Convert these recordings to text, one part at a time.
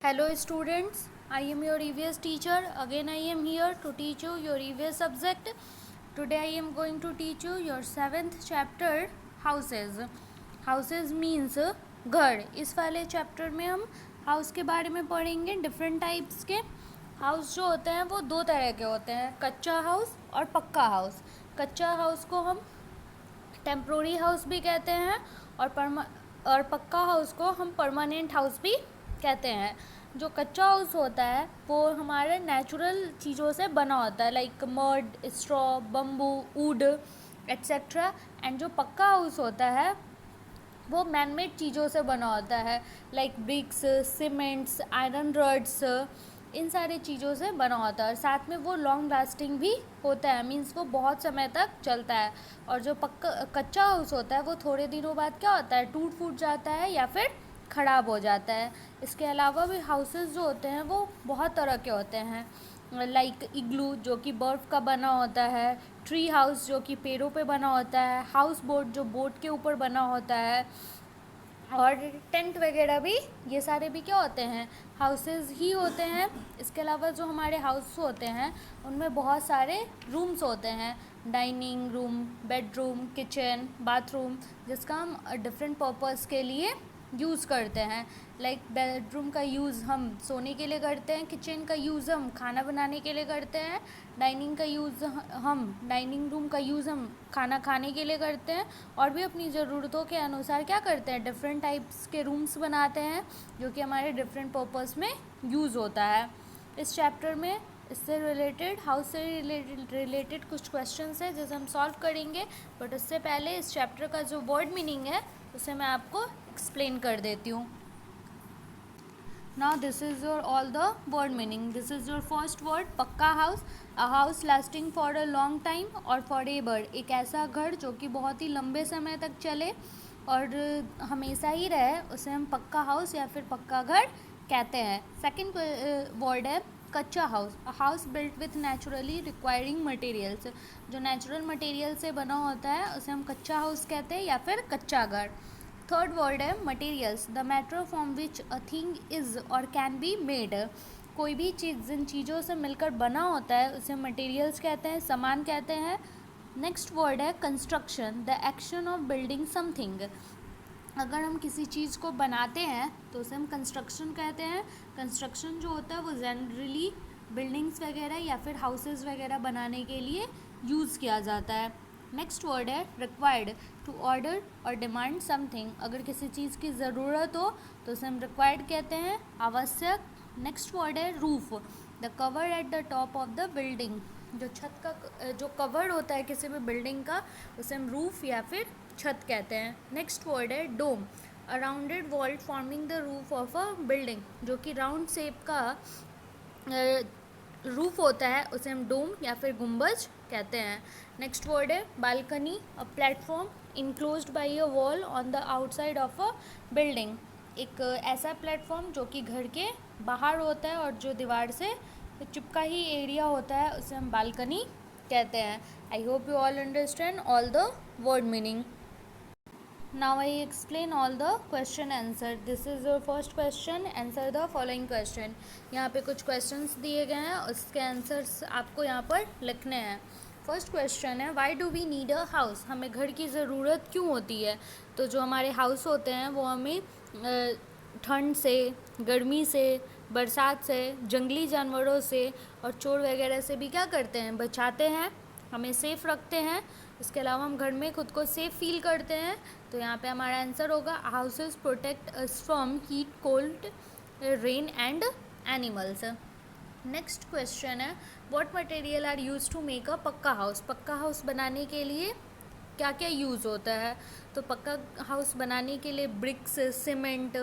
Hello students, I am your EVS teacher. Again I am here to teach you your EVS subject. Today I am going to teach you your 7th chapter houses. Houses means घर. इस वाले chapter में हम house के बारे में पढ़ेंगे. Different types के हाउस जो होते हैं वो दो तरह के होते हैं, कच्चा हाउस और पक्का हाउस. कच्चा हाउस को हम टेम्प्रोरी हाउस भी कहते हैं और पक्का हाउस को हम परमानेंट हाउस भी कहते हैं. जो कच्चा हाउस होता है वो हमारे नेचुरल चीज़ों से बना होता है, like mud, straw, bamboo, would etcetera. And जो पक्का हाउस होता है वो मैनमेड चीज़ों से बना होता है, like bricks, cements, iron rods, इन सारी चीज़ों से बना होता है. और साथ में वो लॉन्ग लास्टिंग भी होता है, मीन्स वो बहुत समय तक चलता है. और जो कच्चा हाउस होता है वो थोड़े दिनों बाद क्या होता है, टूट फूट जाता है या फिर ख़राब हो जाता है. इसके अलावा भी हाउसेस जो होते हैं वो बहुत तरह के होते हैं, लाइक इग्लू जो कि बर्फ़ का बना होता है, ट्री हाउस जो कि पेड़ों पे बना होता है, हाउस बोट जो बोट के ऊपर बना होता है, और टेंट वगैरह भी. ये सारे भी क्या होते हैं, हाउसेस ही होते हैं. इसके अलावा जो हमारे हाउस होते हैं उनमें बहुत सारे रूम्स होते हैं, dining room, bedroom, kitchen, bathroom, जिसका हम डिफरेंट पर्पस के लिए यूज़ करते हैं. लाइक बेडरूम का यूज़ हम सोने के लिए करते हैं, किचन का यूज़ हम खाना बनाने के लिए करते हैं, डाइनिंग रूम का यूज़ हम खाना खाने के लिए करते हैं. और भी अपनी ज़रूरतों के अनुसार क्या करते हैं, डिफरेंट टाइप्स के रूम्स बनाते हैं जो कि हमारे डिफरेंट पर्पस में यूज़ होता है. इस चैप्टर में इससे रिलेटेड, हाउस से रिलेटेड कुछ क्वेश्चंस है जिसे हम सॉल्व करेंगे. बट उससे पहले इस चैप्टर का जो वर्ड मीनिंग है उसे मैं आपको एक्सप्लेन कर देती हूँ. Now this is your all the word meaning. This is your first word, pucca house. A house lasting for a long time और फॉर एवर, एक ऐसा घर जो कि बहुत ही लंबे समय तक चले और हमेशा ही रहे, उसे हम पक्का हाउस या फिर पक्का घर कहते हैं. सेकेंड वर्ड है कच्चा house. A house built with naturally requiring materials, जो नेचुरल मटेरियल से बना होता है उसे हम कच्चा हाउस कहते हैं या फिर कच्चा घर. थर्ड वर्ड है materials. The matter from which a thing is और कैन बी मेड, कोई भी चीज़ जिन चीज़ों से मिलकर बना होता है उसे मटेरियल्स कहते हैं, सामान कहते हैं. नेक्स्ट वर्ड है construction. The action of building something, अगर हम किसी चीज़ को बनाते हैं तो उसे हम कंस्ट्रक्शन कहते हैं. कंस्ट्रक्शन जो होता है वो जनरली बिल्डिंग्स वगैरह या फिर हाउसेस वगैरह बनाने के लिए यूज़ किया जाता है. नेक्स्ट वर्ड है रिक्वायर्ड. टू ऑर्डर और डिमांड समथिंग, अगर किसी चीज़ की ज़रूरत हो तो उसे हम रिक्वायर्ड कहते हैं, आवश्यक. नेक्स्ट वर्ड है roof. The cover at the top of the building, जो छत का जो कवर होता है किसी भी बिल्डिंग का उसे हम रूफ या फिर छत कहते हैं. नेक्स्ट वर्ड है dome. A rounded wall forming the roof of a building, जो कि राउंड शेप का रूफ होता है उसे हम डोम या फिर गुंबज कहते हैं. नेक्स्ट वर्ड है balcony. A platform enclosed bye a wall on the outside of a building, एक ऐसा प्लेटफॉर्म जो कि घर के बाहर होता है और जो दीवार से चिपका ही एरिया होता है उसे हम बालकनी कहते हैं. I hope you all understand all the word meaning. Now I explain all the question answer. This is your first question. Answer the following question. यहाँ पे कुछ questions दिए गए हैं, उसके answers आपको यहाँ पर लिखने हैं. फर्स्ट क्वेश्चन है why do we need a house, हमें घर की ज़रूरत क्यों होती है. तो जो हमारे हाउस होते हैं वो हमें ठंड से, गर्मी से, बरसात से, जंगली जानवरों से और चोर वगैरह से भी क्या करते हैं, बचाते हैं, हमें सेफ़ रखते हैं. इसके अलावा हम घर में खुद को सेफ़ फील करते हैं. तो यहाँ पे हमारा आंसर होगा houses protect us from heat, cold, rain and animals. Next question है what material are use to make a pucca house, पक्का हाउस बनाने के लिए क्या क्या यूज़ होता है. तो पक्का हाउस बनाने के लिए bricks, cement,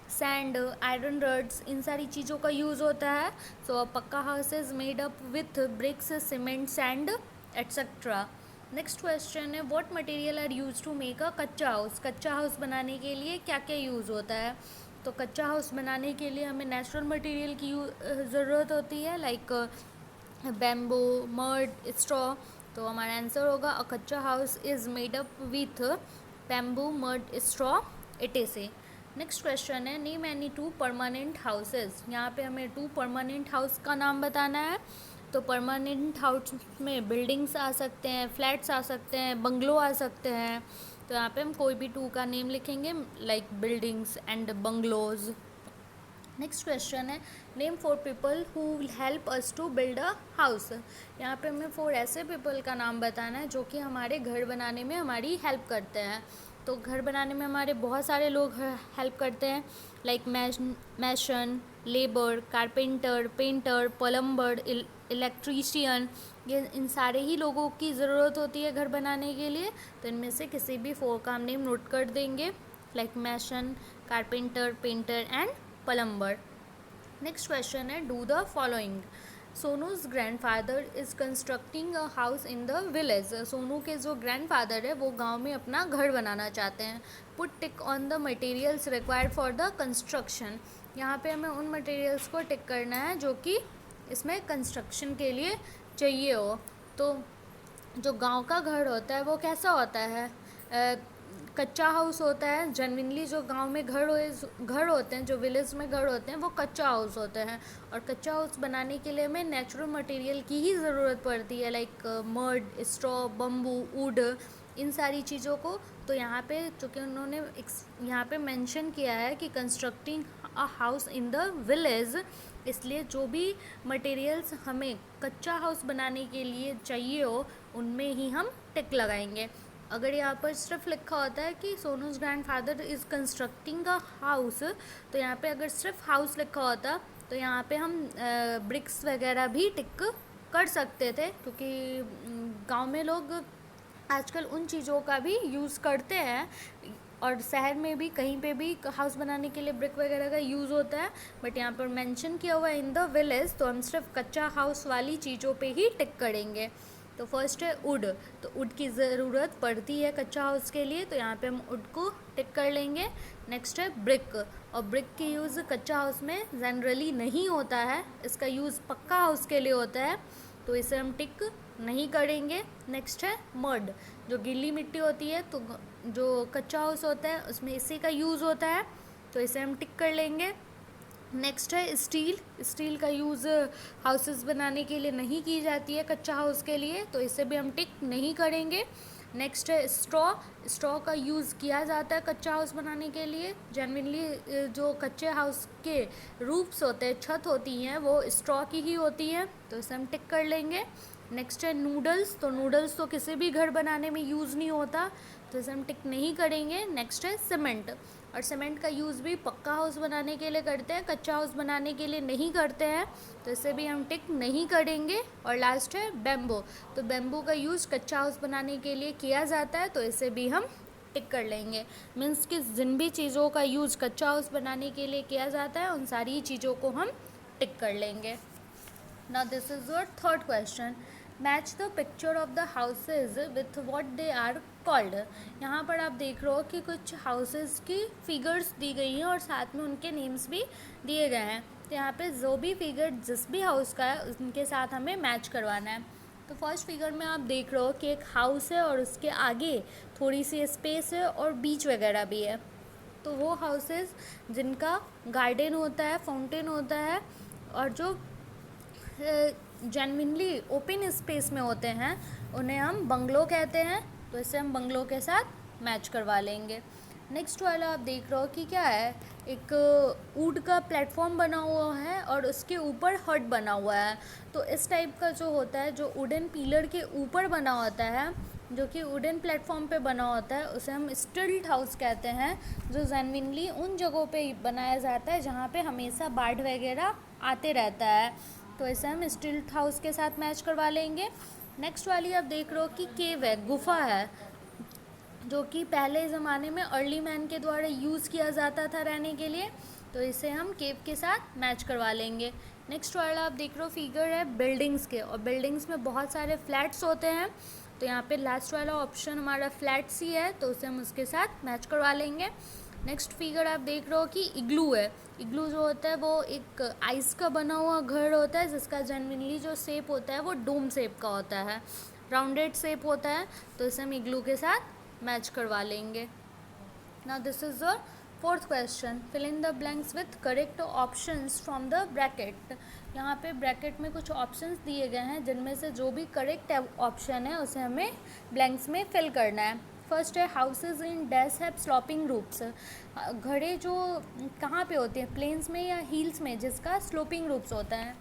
sand, iron rods, इन सारी चीज़ों का यूज़ होता है. So pucca house is made up with bricks, cement, sand etcetera. Next question है what material are use to make a kutcha house, कच्चा हाउस बनाने के लिए क्या क्या यूज़ होता है. तो कच्चा हाउस बनाने के लिए हमें नेचुरल मटेरियल की ज़रूरत होती है, लाइक बैम्बू, मड, स्ट्रॉ. तो हमारा आंसर होगा a kutcha house is made up with bamboo, mud, straw, etcetera. Next question है नेम एनी 2 परमानेंट हाउसेस। यहाँ पे हमें 2 परमानेंट हाउस का नाम बताना है। तो परमानेंट हाउस में बिल्डिंग्स आ सकते हैं, फ्लैट्स आ सकते हैं, बंगलो आ सकते हैं। तो यहाँ पे हम कोई भी 2 का नेम लिखेंगे, like buildings and bungalows. Next question है name 4 people who will help us to build a house. यहाँ पे हमें 4 ऐसे पीपल का नाम बताना है जो कि हमारे घर बनाने में हमारी हेल्प करते हैं। तो घर बनाने में हमारे बहुत सारे लोग हेल्प करते हैं, like mason, labour, carpenter, painter, plumber, electrician. ये इन सारे ही लोगों की ज़रूरत होती है घर बनाने के लिए। तो इनमें से किसी भी 4 का हम नेम नोट कर देंगे, like mason, carpenter, painter and plumber. Next question है do the following. Sonu's grandfather is constructing a house in the village. Sonu के जो grandfather है वो गांव में अपना घर बनाना चाहते हैं. Put tick on the materials required for the construction. यहाँ पे हमें उन materials को टिक करना है जो कि इसमें कंस्ट्रक्शन के लिए चाहिए हो. तो जो गांव का घर होता है वो कैसा होता है, कच्चा हाउस होता है. जनरली जो गांव में घर होते हैं, जो विलेज में घर होते हैं वो कच्चा हाउस होते हैं. और कच्चा हाउस बनाने के लिए हमें नेचुरल मटेरियल की ही ज़रूरत पड़ती है, like mud, straw, bamboo, wood, इन सारी चीज़ों को. तो यहाँ पे चूँकि उन्होंने यहाँ पे मेंशन किया है कि constructing a house in the village, इसलिए जो भी मटेरियल्स हमें कच्चा हाउस बनाने के लिए चाहिए हो उनमें ही हम टिक लगाएंगे. अगर यहाँ पर सिर्फ लिखा होता है कि Sonu's grandfather is constructing a house, तो यहाँ पे अगर सिर्फ हाउस लिखा होता तो यहाँ पे हम ब्रिक्स वगैरह भी टिक कर सकते थे, क्योंकि गांव में लोग आजकल उन चीज़ों का भी यूज़ करते हैं. और शहर में भी कहीं पे भी हाउस बनाने के लिए ब्रिक वगैरह का यूज़ होता है, बट यहाँ पर मेंशन किया हुआ है इन द विलेज, तो हम सिर्फ कच्चा हाउस वाली चीज़ों पे ही टिक करेंगे. तो फर्स्ट है वुड. तो वुड की ज़रूरत पड़ती है कच्चा हाउस के लिए, तो यहाँ पे हम वुड को टिक कर लेंगे. नेक्स्ट है ब्रिक. और ब्रिक की यूज़ कच्चा हाउस में जनरली नहीं होता है, इसका यूज़ पक्का हाउस के लिए होता है, तो इसे हम टिक नहीं करेंगे. नेक्स्ट है मड. जो गीली मिट्टी होती है, तो जो कच्चा हाउस होता है उसमें इसी का यूज़ होता है, तो इसे हम टिक कर लेंगे. नेक्स्ट है स्टील. स्टील का यूज़ हाउसेस बनाने के लिए नहीं की जाती है कच्चा हाउस के लिए, तो इसे भी हम टिक नहीं करेंगे. नेक्स्ट है स्ट्रॉ. स्ट्रॉ का यूज़ किया जाता है कच्चा हाउस बनाने के लिए. जनरली जो कच्चे हाउस के रूफ्स होते हैं, छत होती हैं, वो स्ट्रॉ की ही होती हैं, तो इसे हम टिक कर लेंगे. नेक्स्ट है नूडल्स. तो नूडल्स तो किसी भी घर बनाने में यूज़ नहीं होता, तो इसे हम टिक नहीं करेंगे. नेक्स्ट है सीमेंट. और सीमेंट का यूज़ भी पक्का हाउस बनाने के लिए करते हैं, कच्चा हाउस बनाने के लिए नहीं करते हैं, तो इसे भी हम टिक नहीं करेंगे. और लास्ट है बैम्बू. तो बैम्बू का यूज़ कच्चा हाउस बनाने के लिए किया जाता है, तो इसे भी हम टिक कर लेंगे. मीन्स कि जिन भी चीज़ों का यूज़ कच्चा हाउस बनाने के लिए किया जाता है उन सारी चीज़ों को हम टिक कर लेंगे. Now this is your third question. Match the picture of the houses with what they are called. यहाँ पर आप देख रहे हो कि कुछ हाउसेस की फिगर्स दी गई हैं और साथ में उनके नेम्स भी दिए गए हैं. तो यहाँ पे जो भी फिगर जिस भी हाउस का है उनके साथ हमें मैच करवाना है. तो फर्स्ट फिगर में आप देख रहे हो कि एक हाउस है और उसके आगे थोड़ी सी स्पेस है और बीच वगैरह भी है. तो वो हाउसेस जिनका गार्डन होता है, फाउंटेन होता है, और जो जेन्युइनली ओपन स्पेस में होते हैं उन्हें हम बंगलो कहते हैं, तो इसे हम बंगलो के साथ मैच करवा लेंगे. नेक्स्ट वाला आप देख रहे हो कि क्या है, एक वुड का प्लेटफॉर्म बना हुआ है और उसके ऊपर हट बना हुआ है. तो इस टाइप का जो होता है, जो वुडन पिलर के ऊपर बना होता है, जो कि वुडन प्लेटफॉर्म पे बना होता है, उसे हम स्टिल्ट हाउस कहते हैं, जो जेन्युइनली उन जगहों पे बनाया जाता है जहाँ पे हमेशा बाढ़ वगैरह आते रहता है, तो इसे हम स्टिल्ट हाउस के साथ मैच करवा लेंगे. नेक्स्ट वाली आप देख रहे हो कि केव है, गुफा है, जो कि पहले ज़माने में अर्ली मैन के द्वारा यूज़ किया जाता था रहने के लिए, तो इसे हम केव के साथ मैच करवा लेंगे. नेक्स्ट वाला आप देख रहे हो फिगर है बिल्डिंग्स के, और बिल्डिंग्स में बहुत सारे फ्लैट्स होते हैं, तो यहाँ पे लास्ट वाला ऑप्शन हमारा फ्लैट्स ही है, तो उसे हम उसके साथ मैच करवा लेंगे. नेक्स्ट फिगर आप देख रहे हो कि इग्लू है. इग्लू जो होता है वो एक आइस का बना हुआ घर होता है, जिसका जनरली जो शेप होता है वो डोम शेप का होता है, राउंडेड शेप होता है, तो इसे हम इग्लू के साथ मैच करवा लेंगे. Now this is your fourth question, fill in the blanks with correct options from the bracket. यहाँ पे ब्रैकेट में कुछ ऑप्शंस दिए गए हैं जिनमें से जो भी करेक्ट ऑप्शन है उसे हमें ब्लैंक्स में फिल करना है। फर्स्ट है houses in dash have sloping roofs. घरे जो कहाँ पे होती हैं, प्लेन्स में या हील्स में, जिसका स्लोपिंग रूफ्स होता है।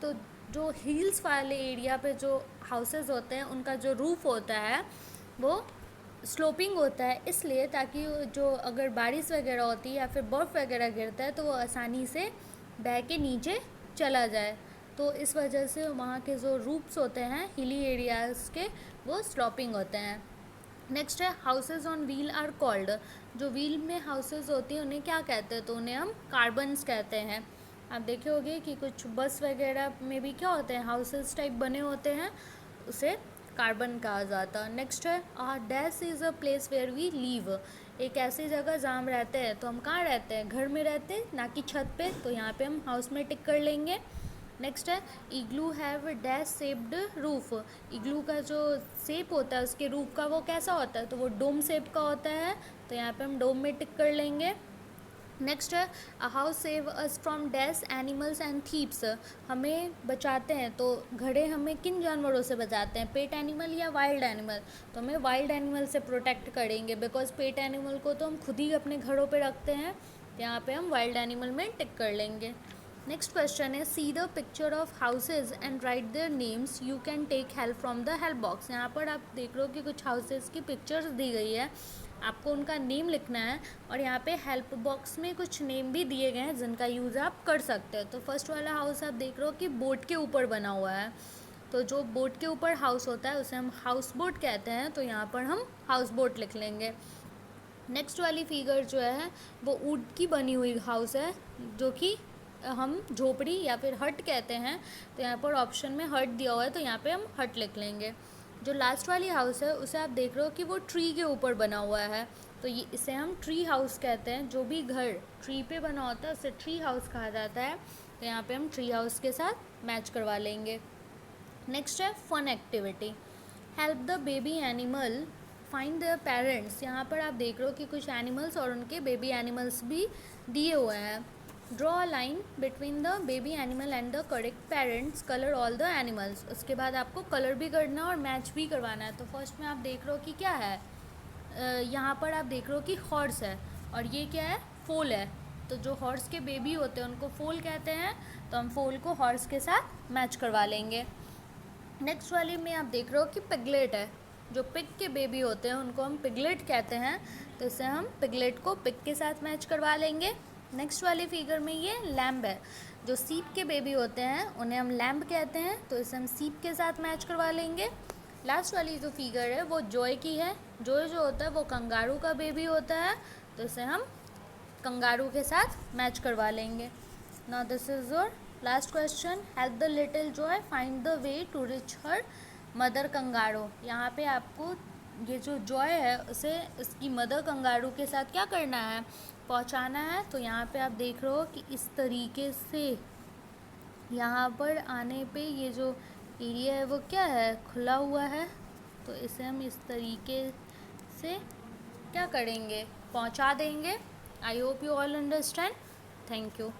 तो जो हील्स वाले एरिया पे जो हाउसेज होते हैं उनका जो रूफ होता है वो स्लोपिंग होता है, इसलिए ताकि जो अगर बारिश वगैरह होती है या फिर बर्फ़ वगैरह गिरता है तो वो आसानी से बह के नीचे चला जाए। तो इस वजह से वहाँ के जो रूफ्स होते हैं हिली एरियाज़ के, वो स्लोपिंग होते हैं। नेक्स्ट है houses on wheel are called. जो व्हील में हाउसेज होती हैं उन्हें क्या कहते हैं, तो उन्हें हम कार्बन्स कहते हैं। आप देखे होंगे कि कुछ बस वगैरह में भी क्या होते हैं, हाउसेज टाइप बने होते हैं, उसे कार्बन कहा जाता है। नेक्स्ट है dash is a place where we live. एक ऐसी जगह जहाँ हम रहते हैं, तो हम कहाँ रहते हैं, घर में रहते हैं ना कि छत पे, तो यहाँ पे हम हाउस में टिक कर लेंगे। नेक्स्ट है इग्लू हैव डैश शेप्ड रूफ। इग्लू का जो शेप होता है उसके रूफ का वो कैसा होता है, तो वो डोम शेप का होता है, तो यहाँ पे हम डोम में टिक कर लेंगे। नेक्स्ट है a house save us from dash animals and thieves. हमें बचाते हैं, तो घड़े हमें किन जानवरों से बचाते हैं, पेट एनिमल या वाइल्ड एनिमल। तो हमें वाइल्ड एनिमल से प्रोटेक्ट करेंगे, बिकॉज पेट एनिमल को तो हम खुद ही अपने घरों पे रखते हैं, तो यहाँ पे हम वाइल्ड एनिमल में टिक कर लेंगे। नेक्स्ट क्वेश्चन है see the picture of houses and write their names, you can take help from the help box. यहाँ पर आप देख रहे हो कि कुछ हाउसेज की पिक्चर्स दी गई है, आपको उनका नेम लिखना है, और यहाँ पे हेल्प बॉक्स में कुछ नेम भी दिए गए हैं जिनका यूज़ आप कर सकते हो। तो फर्स्ट वाला हाउस आप देख रहे हो कि बोट के ऊपर बना हुआ है, तो जो बोट के ऊपर हाउस होता है उसे हम हाउस बोट कहते हैं, तो यहाँ पर हम हाउस बोट लिख लेंगे। नेक्स्ट वाली फिगर जो है वो ऊँट की बनी हुई हाउस है, जो कि हम झोपड़ी या फिर हट कहते हैं, तो यहाँ पर ऑप्शन में हट दिया हुआ है, तो यहाँ पे हम हट लिख लेंगे। जो लास्ट वाली हाउस है उसे आप देख रहे हो कि वो ट्री के ऊपर बना हुआ है, तो ये इसे हम ट्री हाउस कहते हैं। जो भी घर ट्री पे बना होता है उसे ट्री हाउस कहा जाता है, तो यहाँ पे हम ट्री हाउस के साथ मैच करवा लेंगे। नेक्स्ट है fun activity, help the baby animal find their parents. यहाँ पर आप देख रहे हो कि कुछ एनिमल्स और उनके बेबी एनिमल्स भी दिए हुए हैं। Draw a line between the baby animal and the correct parents, colour all the animals. उसके बाद आपको कलर भी करना और मैच भी करवाना है। तो फर्स्ट में आप देख रहे हो कि क्या है, यहाँ पर आप देख रहे हो कि हॉर्स है, और ये क्या है, फोल है। तो जो हॉर्स के बेबी होते हैं उनको फोल कहते हैं, तो हम फोल को हॉर्स के साथ मैच करवा लेंगे। नेक्स्ट वाली में आप देख रहे हो कि पिगलेट है, जो पिग के बेबी होते हैं उनको हम पिगलेट कहते हैं, तो इसे हम पिगलेट को पिग के साथ मैच करवा लेंगे। नेक्स्ट वाली फिगर में ये लैम्ब है, जो सीप के बेबी होते हैं उन्हें हम लैम्ब कहते हैं, तो इसे हम सीप के साथ मैच करवा लेंगे। लास्ट वाली जो फिगर है वो जॉय की है। जॉय जो होता है वो कंगारू का बेबी होता है, तो इसे हम कंगारू के साथ मैच करवा लेंगे। Now this is your last question, help the little joey find the way to reach her mother kangaroo. यहाँ पे आपको ये जो जॉय है उसे इसकी मदर कंगारू के साथ क्या करना है, पहुँचाना है। तो यहाँ पे आप देख रहे हो कि इस तरीके से यहाँ पर आने पे ये जो एरिया है वो क्या है, खुला हुआ है, तो इसे हम इस तरीके से क्या करेंगे, पहुँचा देंगे। I hope you all understand. Thank you.